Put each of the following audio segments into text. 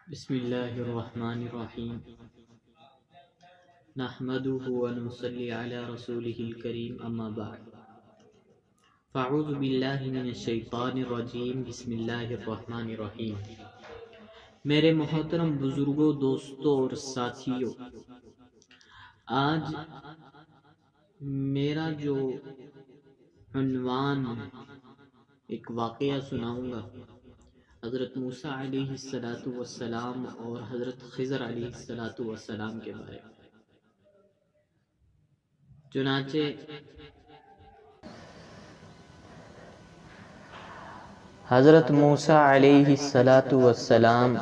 بسم اللہ الرحمن الرحیم نحمده ونصلی علی رسولہ الکریم اما بعد فاعوذ باللہ من الشیطان الرجیم بسم اللہ الرحمن الرحیم۔ میرے محترم بزرگوں، دوستوں اور ساتھیوں، آج میرا جو عنوان ایک واقعہ سناؤں گا حضرت موسیٰ علیہ السلام اور حضرت خضر علیہ السلام کے بارے میں۔ چنانچہ حضرت موسیٰ علیہ السلام،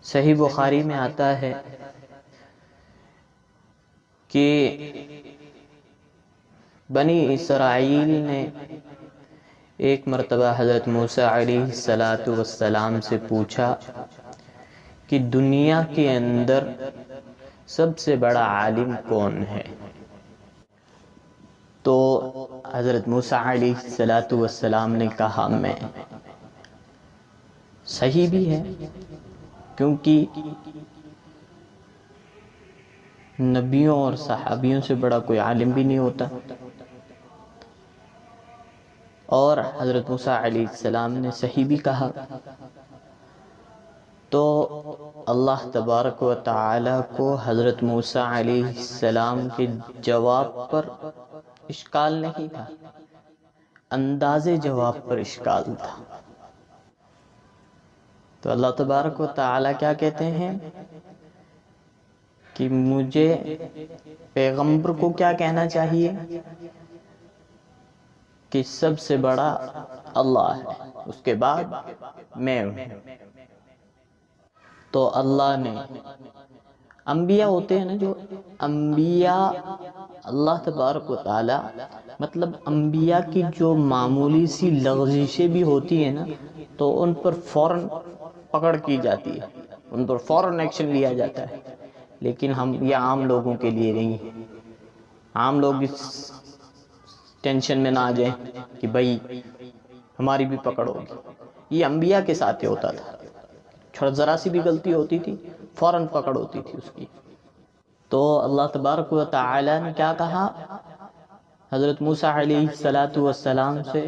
صحیح بخاری میں آتا ہے کہ بنی اسرائیل نے ایک مرتبہ حضرت موسیٰ علیہ السلام سے پوچھا کہ دنیا کے اندر سب سے بڑا عالم کون ہے؟ تو حضرت موسیٰ علیہ السلام نے کہا میں۔ صحیح بھی ہے، کیونکہ نبیوں اور صحابیوں سے بڑا کوئی عالم بھی نہیں ہوتا، اور حضرت موسیٰ علیہ السلام نے صحیح بھی کہا۔ تو اللہ تبارک و تعالی کو حضرت موسیٰ علیہ السلام کے جواب پر اشکال نہیں تھا، انداز جواب پر اشکال تھا۔ تو اللہ تبارک و تعالی کیا کہتے ہیں کہ مجھے پیغمبر کو کیا کہنا چاہیے کہ سب سے بڑا اللہ ہے، اس کے بعد میں ہوں۔ تو اللہ نے انبیاء ہوتے ہیں نا، جو انبیاء اللہ تبارک و تعالی، مطلب انبیاء کی جو معمولی سی لغزشیں بھی ہوتی ہیں نا، تو ان پر فوراً پکڑ کی جاتی ہے، ان پر فوراً ایکشن لیا جاتا ہے۔ لیکن ہم یہ عام لوگوں کے لیے نہیں، عام لوگ اس ٹینشن میں نہ آ جائیں کہ بھائی ہماری بھی پکڑ ہوگی۔ یہ انبیاء کے ساتھ ہی ہوتا تھا، ذرا سی بھی غلطی ہوتی تھی فوراً پکڑ ہوتی تھی اس کی۔ تو اللہ تبارک و تعالی نے کیا کہا حضرت موسیٰ علیہ السلام سے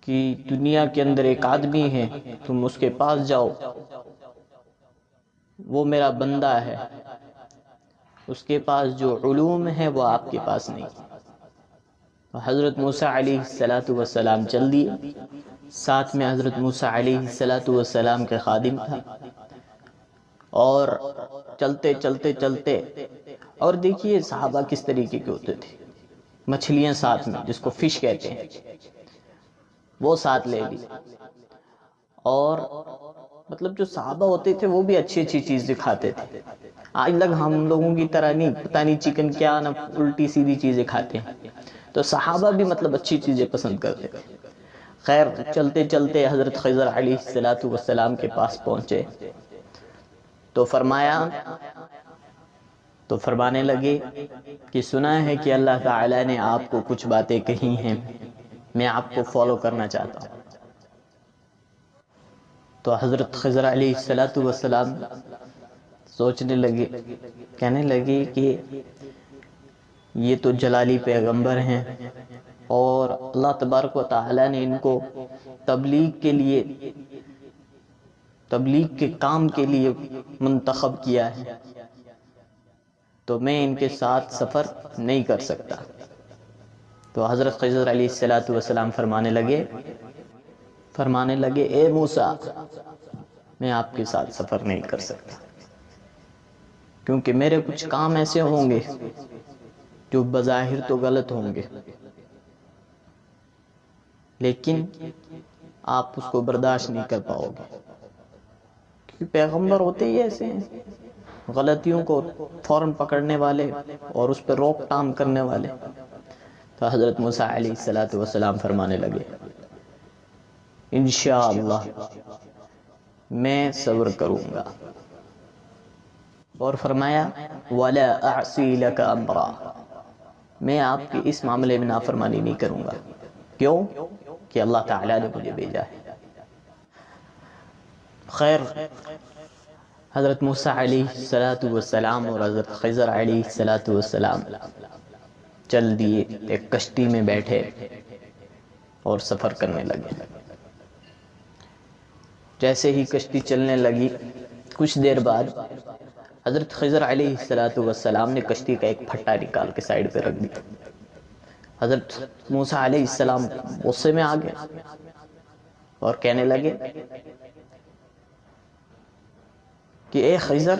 کہ دنیا کے اندر ایک آدمی ہے، تم اس کے پاس جاؤ، وہ میرا بندہ ہے، اس کے پاس جو علوم ہے وہ آپ کے پاس نہیں۔ حضرت موسیٰ علیہ السلام چل دیے، ساتھ میں حضرت موسیٰ علیہ السلام کے خادم تھا، اور چلتے چلتے چلتے، اور دیکھیے صحابہ کس طریقے کے ہوتے تھے، مچھلیاں ساتھ میں، جس کو فش کہتے ہیں، وہ ساتھ لے لی۔ اور مطلب جو صحابہ ہوتے تھے وہ بھی اچھی اچھی چیز دکھاتے تھے، آج لگ ہم لوگوں کی طرح نہیں، پتہ نہیں چکن کیا نہ الٹی سیدھی چیزیں کھاتے ہیں۔ تو صحابہ بھی مطلب اچھی چیزیں پسند کرتے تھے۔ خیر چلتے چلتے حضرت خضر علیہ السلام کے پاس پہنچے، تو فرمانے لگے کہ سنا ہے کہ اللہ تعالی نے آپ کو کچھ باتیں کہی ہیں، میں آپ کو فالو کرنا چاہتا ہوں۔ تو حضرت خضر علیہ السلام سوچنے لگے، کہنے لگے کہ یہ تو جلالی پیغمبر ہیں، اور اللہ تبارک و تعالی نے ان کو تبلیغ کے کام کے لیے منتخب کیا ہے، تو میں ان کے ساتھ سفر نہیں کر سکتا۔ تو حضرت خضر علیہ السلام فرمانے لگے اے موسیٰ، میں آپ کے ساتھ سفر نہیں کر سکتا، کیونکہ میرے کچھ کام ایسے ہوں گے جو بظاہر تو غلط ہوں گے، لیکن آپ اس کو برداشت نہیں کر پاؤ گے، کیونکہ پیغمبر ہوتے ہی ایسے ہیں، غلطیوں کو فوراً پکڑنے والے اور اس پر روک تھام کرنے والے۔ تو حضرت موسیٰ علیہ السلام فرمانے لگے انشاءاللہ میں صبر کروں گا، اور فرمایا وَلَا أَعْصِي لَكَ أَمْرًا، میں آپ کی اس معاملے میں نافرمانی نہیں کروں گا۔ کیوں؟ کہ اللہ تعالیٰ نے مجھے بھیجا ہے۔ خیر، حضرت موسیٰ علیہ السلام اور حضرت خضر علیہ السلام چل دیے، ایک کشتی میں بیٹھے اور سفر کرنے لگے۔ جیسے ہی کشتی چلنے لگی، کچھ دیر بعد حضرت خضر علیہ السلام نے کشتی کا ایک پھٹا نکال کے سائیڈ پہ رکھ دیا۔ حضرت موسیٰ علیہ السلام غصے میں آ گئے اور کہنے لگے کہ اے خضر،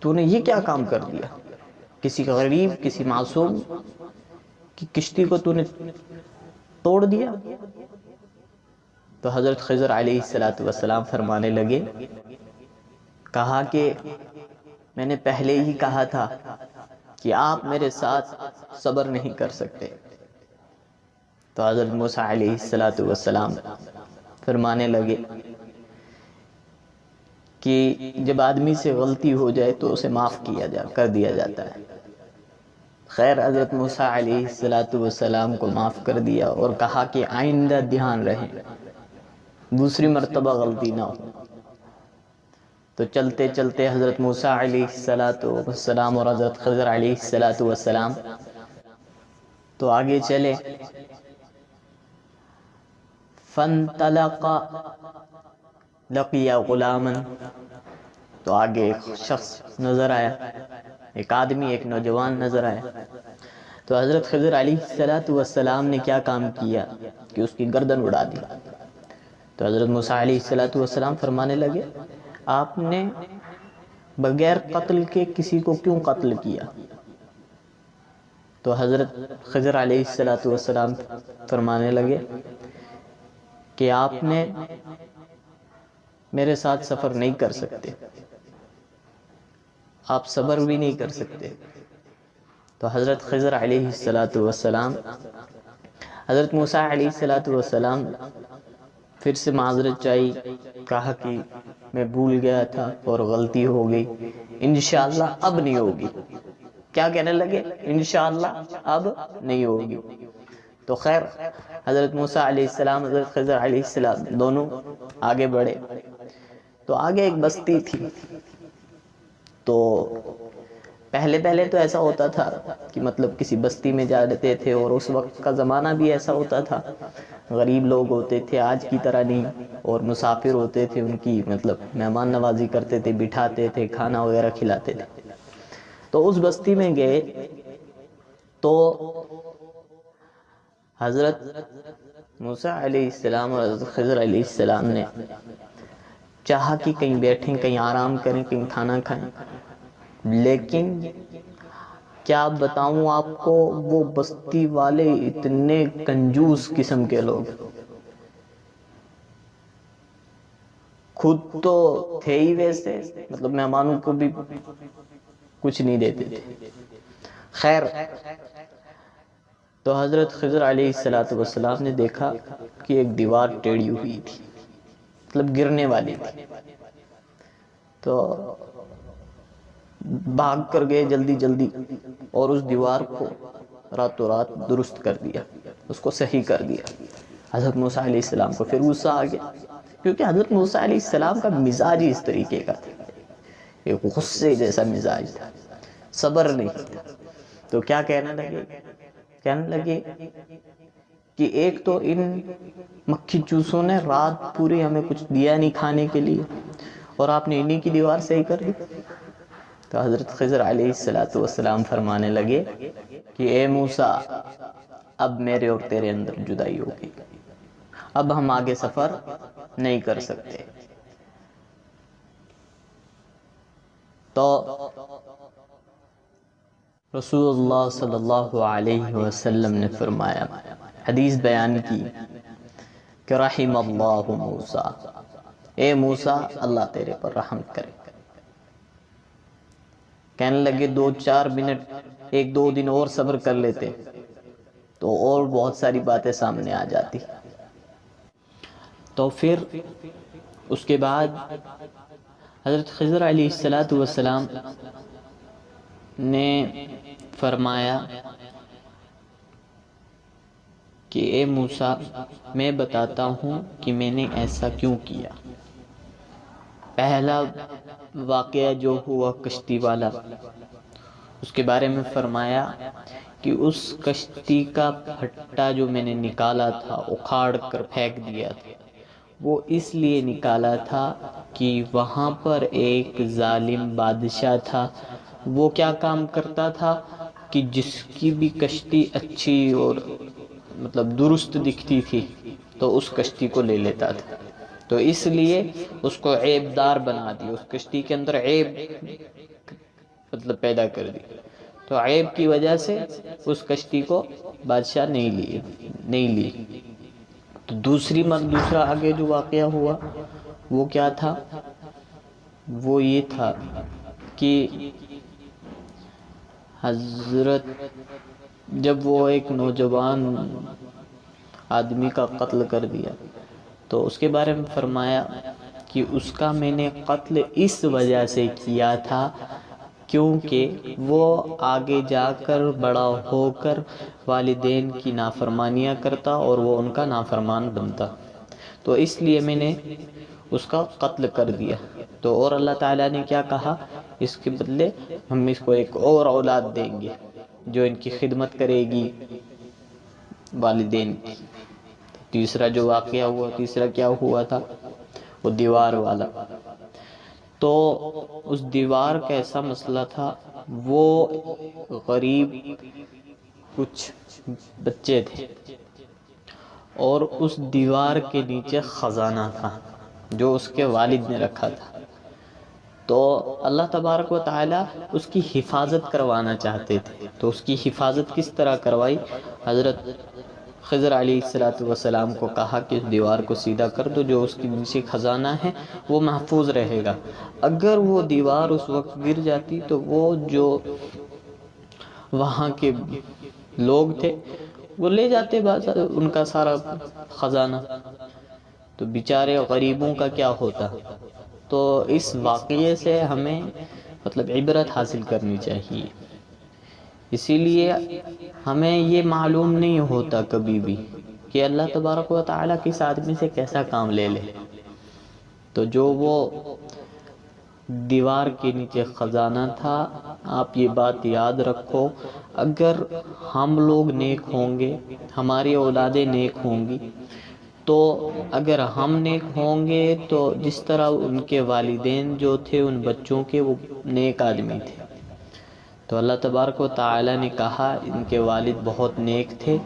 تو نے یہ کیا کام کر دیا؟ کسی غریب، کسی معصوم کی کشتی کو تو نے توڑ دیا۔ تو حضرت خضر علیہ السلام فرمانے لگے، کہا کہ میں نے پہلے ہی کہا تھا کہ آپ میرے ساتھ صبر نہیں کر سکتے۔ تو حضرت موسیٰ علیہ السلام فرمانے لگے کہ جب آدمی سے غلطی ہو جائے تو اسے معاف کر دیا جاتا ہے۔ خیر، حضرت موسیٰ علیہ السلام کو معاف کر دیا اور کہا کہ آئندہ دھیان رہے، دوسری مرتبہ غلطی نہ ہو۔ تو چلتے چلتے حضرت موسیٰ علیہ السلام اور حضرت خضر علیہ السلام تو آگے چلے۔ فَانْطَلَقَا لَقِيَ غُلَامًا، تو آگے ایک شخص نظر آیا، ایک آدمی، ایک نوجوان نظر آیا۔ تو حضرت خضر علیہ السلام نے کیا کام کیا کہ اس کی گردن اڑا دی۔ تو حضرت موسیٰ علیہ السلام فرمانے لگے، آپ نے بغیر قتل کے کسی کو کیوں قتل کیا؟ تو حضرت خضر علیہ السلام فرمانے لگے کہ آپ نے میرے ساتھ سفر نہیں کر سکتے، آپ صبر بھی نہیں کر سکتے۔ تو حضرت خضر علیہ السلام حضرت موسیٰ علیہ السلام پھر سے معذرت چاہی، کہا کہ میں بھول گیا تھا اور غلطی ہو گئی، انشاءاللہ اب نہیں ہوگی۔ کیا کہنے لگے؟ انشاءاللہ اب نہیں ہوگی۔ تو خیر، حضرت موسیٰ علیہ السلام، حضرت خضر علیہ السلام دونوں آگے بڑھے۔ تو آگے ایک بستی تھی۔ تو پہلے تو ایسا ہوتا تھا کہ مطلب کسی بستی میں جاتے تھے، اور اس وقت کا زمانہ بھی ایسا ہوتا تھا، غریب لوگ ہوتے تھے، آج کی طرح نہیں، اور مسافر ہوتے تھے، ان کی مطلب مہمان نوازی کرتے تھے، بٹھاتے تھے، کھانا وغیرہ کھلاتے تھے۔ تو اس بستی میں گئے تو حضرت موسیٰ علیہ السلام اور حضرت خضر علیہ السلام نے چاہا کہ کہیں بیٹھیں، کہیں آرام کریں، کہیں کھانا کھائیں، لیکن کیا بتاؤں آپ کو، وہ بستی والے اتنے کنجوس قسم کے لوگ، خود تو تھے ہی ویسے، مطلب مہمانوں کو بھی کچھ نہیں دیتے تھے۔ خیر، تو حضرت خضر علیہ السلام نے دیکھا کہ ایک دیوار ٹیڑھی ہوئی تھی، مطلب گرنے والی تھی۔ تو بھاگ کر گئے جلدی جلدی، اور اس دیوار کو راتوں رات درست کر دیا، اس کو صحیح کر دیا۔ حضرت موسیٰ علیہ السلام کو پھر غصہ آ گیا، کیونکہ حضرت موسیٰ علیہ السلام کا مزاج ہی اس طریقے کا تھا، ایک غصے جیسا مزاج تھا، صبر نہیں تھا۔ تو کیا کہنے لگے کہ ایک تو ان مکھی چوسوں نے رات پوری ہمیں کچھ دیا نہیں کھانے کے لیے، اور آپ نے انہی کی دیوار صحیح کر دی۔ تو حضرت خضر علیہ السلام فرمانے لگے کہ اے موسیٰ، اب میرے اور تیرے اندر جدائی ہو گئی، اب ہم آگے سفر نہیں کر سکتے۔ تو رسول اللہ صلی اللہ علیہ وسلم نے فرمایا، حدیث بیان کی کہ رحم اللہ موسیٰ، اے موسیٰ، اللہ تیرے پر رحم کرے۔ کہنے لگے 2-4 منٹ، 1-2 دن اور صبر کر لیتے تو اور بہت ساری باتیں سامنے آ جاتی۔ تو پھر اس کے بعد حضرت خضر علیہ السلام نے فرمایا کہ اے موسیٰ، میں بتاتا ہوں کہ میں نے ایسا کیوں کیا۔ پہلا واقعہ جو ہوا کشتی والا، اس کے بارے میں فرمایا کہ اس کشتی کا پھٹا جو میں نے نکالا تھا، اکھاڑ کر پھینک دیا تھا، وہ اس لیے نکالا تھا کہ وہاں پر ایک ظالم بادشاہ تھا۔ وہ کیا کام کرتا تھا کہ جس کی بھی کشتی اچھی اور مطلب درست دکھتی تھی تو اس کشتی کو لے لیتا تھا، تو اس لیے اس کو عیب دار بنا دی، اس کشتی کے اندر عیب مطلب پیدا کر دی، تو عیب کی وجہ سے اس کشتی کو بادشاہ نہیں لی۔ تو دوسرا آگے جو واقعہ ہوا وہ کیا تھا؟ وہ یہ تھا کہ حضرت جب وہ ایک نوجوان آدمی کا قتل کر دیا تو اس کے بارے میں فرمایا کہ اس کا میں نے قتل اس وجہ سے کیا تھا کیونکہ وہ آگے جا کر بڑا ہو کر والدین کی نافرمانیاں کرتا اور وہ ان کا نافرمان بنتا، تو اس لیے میں نے اس کا قتل کر دیا۔ تو اور اللہ تعالیٰ نے کیا کہا؟ اس کے بدلے ہم اس کو ایک اور اولاد دیں گے جو ان کی خدمت کرے گی والدین کی۔ تیسرا جو واقعہ ہوا، تیسرا کیا ہوا تھا؟ وہ دیوار والا۔ تو اس دیوار کا ایسا مسئلہ تھا، وہ غریب کچھ بچے تھے اور اس دیوار کے نیچے خزانہ تھا جو اس کے والد نے رکھا تھا، تو اللہ تبارک و تعالی اس کی حفاظت کروانا چاہتے تھے۔ تو اس کی حفاظت کس طرح کروائی؟ حضرت خضر علیہ السلام کو کہا کہ اس دیوار کو سیدھا کر دو، جو اس کے نیچے خزانہ ہے وہ محفوظ رہے گا۔ اگر وہ دیوار اس وقت گر جاتی تو وہ جو وہاں کے لوگ تھے وہ لے جاتے ان کا سارا خزانہ، تو بیچارے غریبوں کا کیا ہوتا۔ تو اس واقعے سے ہمیں مطلب عبرت حاصل کرنی چاہیے، اسی لیے ہمیں یہ معلوم نہیں ہوتا کبھی بھی کہ اللہ تبارک و تعالیٰ کس آدمی سے کیسا کام لے لے۔ تو جو وہ دیوار کے نیچے خزانہ تھا، آپ یہ بات یاد رکھو، اگر ہم لوگ نیک ہوں گے، ہماری اولادیں نیک ہوں گی، تو اگر ہم نیک ہوں گے تو جس طرح ان کے والدین جو تھے ان بچوں کے، وہ نیک آدمی تھے، تو اللہ تبارک و تعالی نے کہا ان کے والد بہت نیک تھے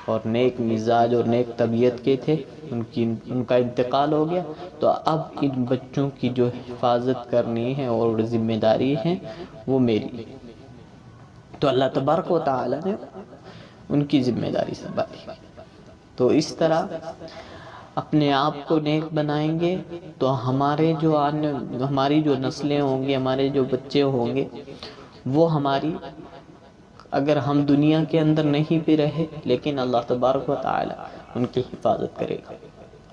اور نیک مزاج اور نیک طبیعت کے تھے، ان کا انتقال ہو گیا، تو اب ان بچوں کی جو حفاظت کرنی ہے اور ذمہ داری ہے وہ میری۔ تو اللہ تبارک و تعالی نے ان کی ذمہ داری سنبھالی۔ تو اس طرح اپنے آپ کو نیک بنائیں گے تو ہماری جو نسلیں ہوں گی، ہمارے جو بچے ہوں گے، وہ ہماری، اگر ہم دنیا کے اندر نہیں بھی رہے لیکن اللہ تبارک و تعالی ان کی حفاظت کرے گا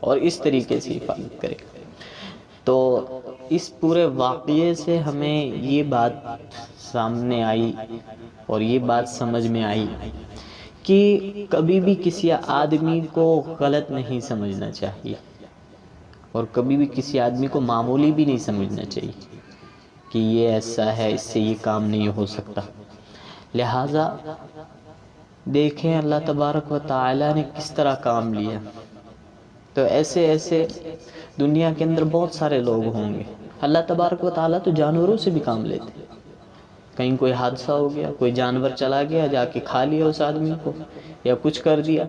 اور اس طریقے سے حفاظت کرے گا۔ تو اس پورے واقعے سے ہمیں یہ بات سامنے آئی اور یہ بات سمجھ میں آئی کہ کبھی بھی کسی آدمی کو غلط نہیں سمجھنا چاہیے اور کبھی بھی کسی آدمی کو معمولی بھی نہیں سمجھنا چاہیے کہ یہ ایسا ہے، اس سے یہ کام نہیں ہو سکتا۔ لہٰذا دیکھیں اللہ تبارک و تعالی نے کس طرح کام لیا۔ تو ایسے دنیا کے اندر بہت سارے لوگ ہوں گے، اللہ تبارک و تعالی تو جانوروں سے بھی کام لیتے۔ کہیں کوئی حادثہ ہو گیا، کوئی جانور چلا گیا، جا کے کھا لیا اس آدمی کو یا کچھ کر دیا،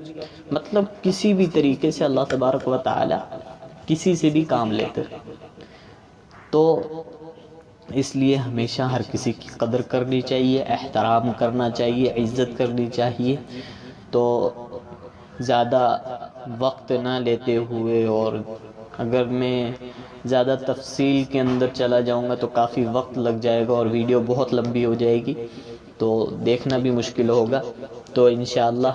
مطلب کسی بھی طریقے سے اللہ تبارک و تعالی کسی سے بھی کام لیتے۔ تو اس لیے ہمیشہ ہر کسی کی قدر کرنی چاہیے، احترام کرنا چاہیے، عزت کرنی چاہیے۔ تو زیادہ وقت نہ لیتے ہوئے، اور اگر میں زیادہ تفصیل کے اندر چلا جاؤں گا تو کافی وقت لگ جائے گا اور ویڈیو بہت لمبی ہو جائے گی، تو دیکھنا بھی مشکل ہوگا۔ تو انشاءاللہ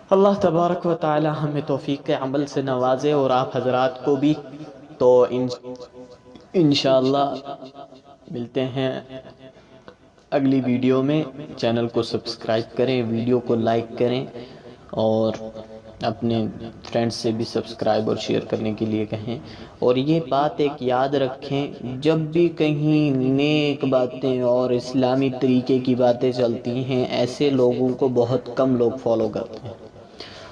اللہ تبارک و تعالی ہمیں توفیق عمل سے نوازے اور آپ حضرات کو بھی۔ تو انشاءاللہ ملتے ہیں اگلی ویڈیو میں۔ چینل کو سبسکرائب کریں، ویڈیو کو لائک کریں اور اپنے فرینڈس سے بھی سبسکرائب اور شیئر کرنے کے لیے کہیں. اور یہ بات ایک یاد رکھیں، جب بھی کہیں نیک باتیں اور اسلامی طریقے کی باتیں چلتی ہیں، ایسے لوگوں کو بہت کم لوگ فالو کرتے ہیں.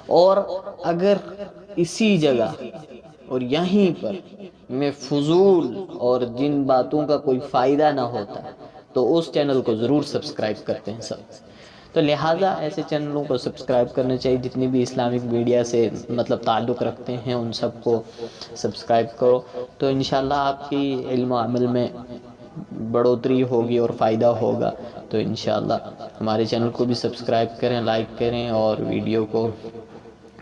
اور اگر اسی جگہ اور یہیں پر میں فضول اور جن باتوں کا کوئی فائدہ نہ ہوتا تو اس چینل کو ضرور سبسکرائب کرتے ہیں سب. تو لہٰذا ایسے چینلوں کو سبسکرائب کرنا چاہیے، جتنی بھی اسلامک میڈیا سے مطلب تعلق رکھتے ہیں ان سب کو سبسکرائب کرو. تو انشاءاللہ آپ کی علم و عمل میں بڑھوتری ہوگی اور فائدہ ہوگا. تو انشاءاللہ ہمارے چینل کو بھی سبسکرائب کریں، لائک کریں اور ویڈیو کو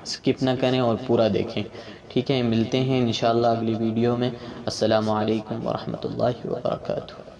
سکپ نہ کریں اور پورا دیکھیں. ٹھیک ہے، ملتے ہیں انشاءاللہ اگلی ویڈیو میں. السلام علیکم ورحمۃ اللہ وبرکاتہ.